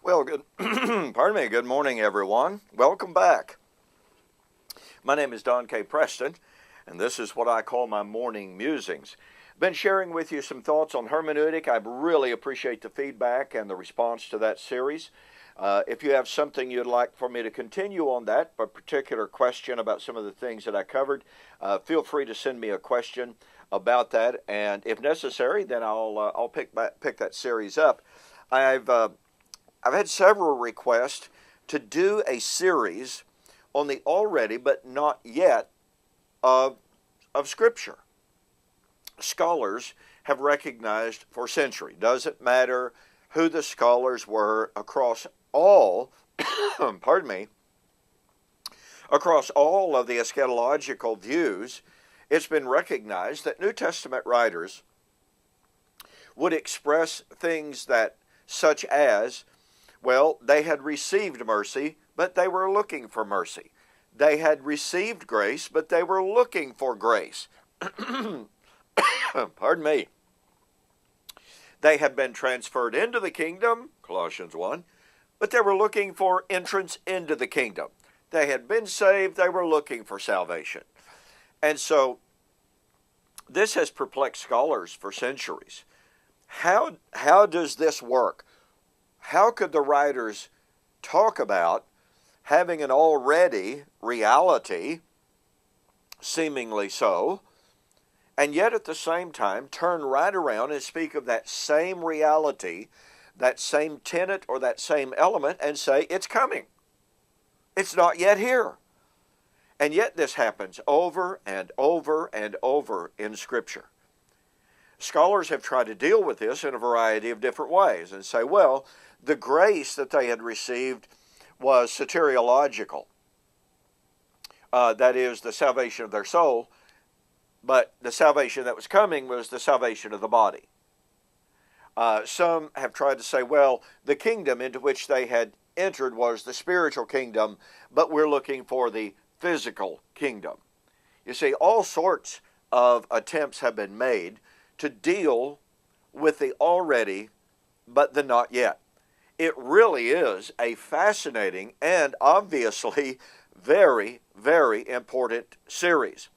Well, good, pardon me, good morning, everyone. Welcome back. My name is Don K. Preston, and this is what I call my morning musings. Been sharing with you some thoughts on hermeneutic. I really appreciate the feedback and the response to that series. If you have something you'd like for me to continue on that, a particular question about some of the things that I covered, feel free to send me a question about that, and if necessary, then I'll pick that series up. I've had several requests to do a series on the already but not yet of Scripture. Scholars have recognized for centuries, doesn't matter who the scholars were across all, pardon me, across all of the eschatological views, it's been recognized that New Testament writers would express things that, such as, well, they had received mercy, but they were looking for mercy. They had received grace, but they were looking for grace. Pardon me. They had been transferred into the kingdom, Colossians 1, but they were looking for entrance into the kingdom. They had been saved, they were looking for salvation. And so, this has perplexed scholars for centuries. How does this work? How could the writers talk about having an already reality, seemingly so, and yet at the same time turn right around and speak of that same reality, that same tenet or that same element, and say it's coming? It's not yet here. And yet this happens over and over and over in Scripture. Scholars have tried to deal with this in a variety of different ways and say, well, the grace that they had received was soteriological. That is, the salvation of their soul, but the salvation that was coming was the salvation of the body. Some have tried to say, well, the kingdom into which they had entered was the spiritual kingdom, but we're looking for the physical kingdom. You see, all sorts of attempts have been made to deal with the already, but the not yet. It really is a fascinating and obviously very, very important series.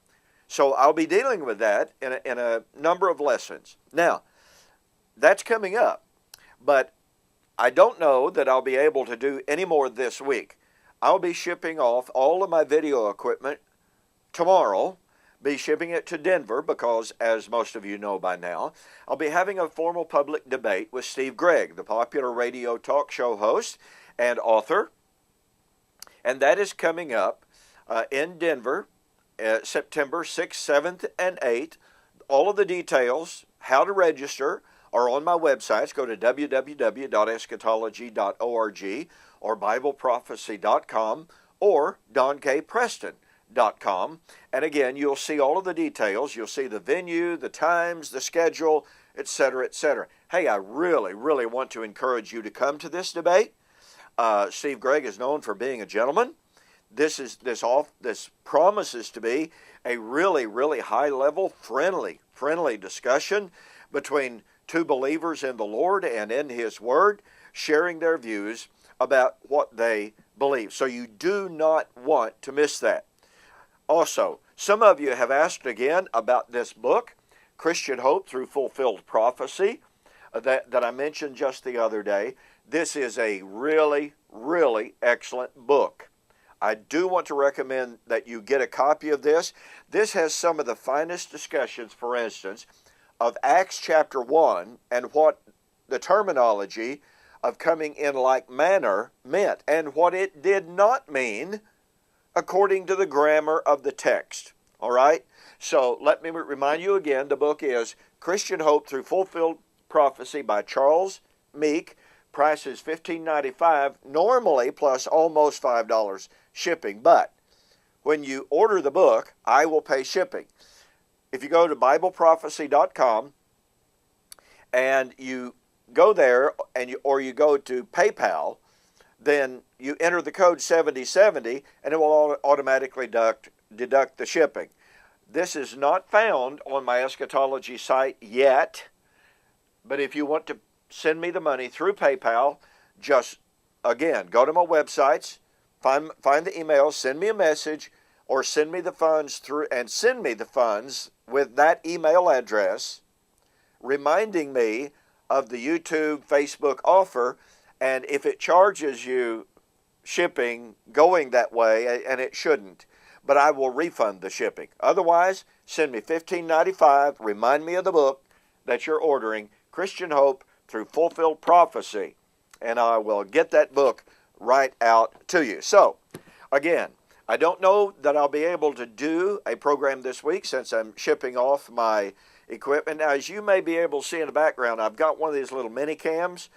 So I'll be dealing with that in a number of lessons. Now, that's coming up, but I don't know that I'll be able to do any more this week. I'll be shipping off all of my video equipment tomorrow, be shipping it to Denver because, as most of you know by now, I'll be having a formal public debate with Steve Gregg, the popular radio talk show host and author, and that is coming up in Denver, September 6th, 7th, and 8th. All of the details, how to register, are on my websites. Go to www.eschatology.org or BibleProphecy.com or DonKPreston.com. And again, you'll see all of the details. You'll see the venue, the times, the schedule, etc., etc. Hey, I really, really want to encourage you to come to this debate. Steve Gregg is known for being a gentleman. This promises to be a really, really high-level, friendly discussion between two believers in the Lord and in His Word, sharing their views about what they believe. So you do not want to miss that. Also, some of you have asked again about this book, Christian Hope Through Fulfilled Prophecy, that I mentioned just the other day. This is a really, really excellent book. I do want to recommend that you get a copy of this. This has some of the finest discussions, for instance, of Acts chapter 1 and what the terminology of coming in like manner meant and what it did not mean according to the grammar of the text. All right? So let me remind you again, the book is Christian Hope Through Fulfilled Prophecy by Charles Meek. Price is $15.95, normally plus almost $5 shipping. But when you order the book, I will pay shipping. If you go to BibleProphecy.com and you go there or you go to PayPal, then you enter the code 7070 and it will automatically deduct the shipping. This is not found on my eschatology site yet, but if you want to send me the money through PayPal, just again, go to my websites, find the email, send me a message, or send me the funds with that email address, reminding me of the YouTube, Facebook offer, and if it charges you shipping going that way, and it shouldn't, but I will refund the shipping. Otherwise, send me $15.95, remind me of the book that you're ordering, Christian Hope Through Fulfilled Prophecy, and I will get that book right out to you. So, again, I don't know that I'll be able to do a program this week since I'm shipping off my equipment. Now, as you may be able to see in the background, I've got one of these little mini cams.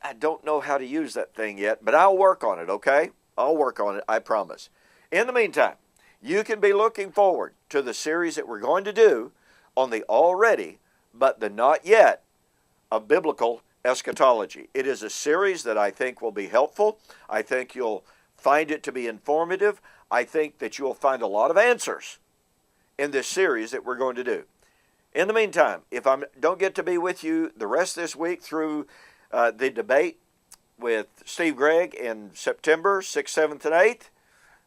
I don't know how to use that thing yet, but I'll work on it, okay? I'll work on it, I promise. In the meantime, you can be looking forward to the series that we're going to do on the already but the not yet of biblical eschatology. It is a series that I think will be helpful. I think you'll find it to be informative. I think that you'll find a lot of answers in this series that we're going to do. In the meantime, if I don't get to be with you the rest of this week through the debate with Steve Gregg in September 6th, 7th, and 8th,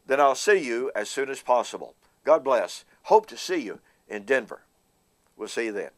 then I'll see you as soon as possible. God bless. Hope to see you in Denver. We'll see you then.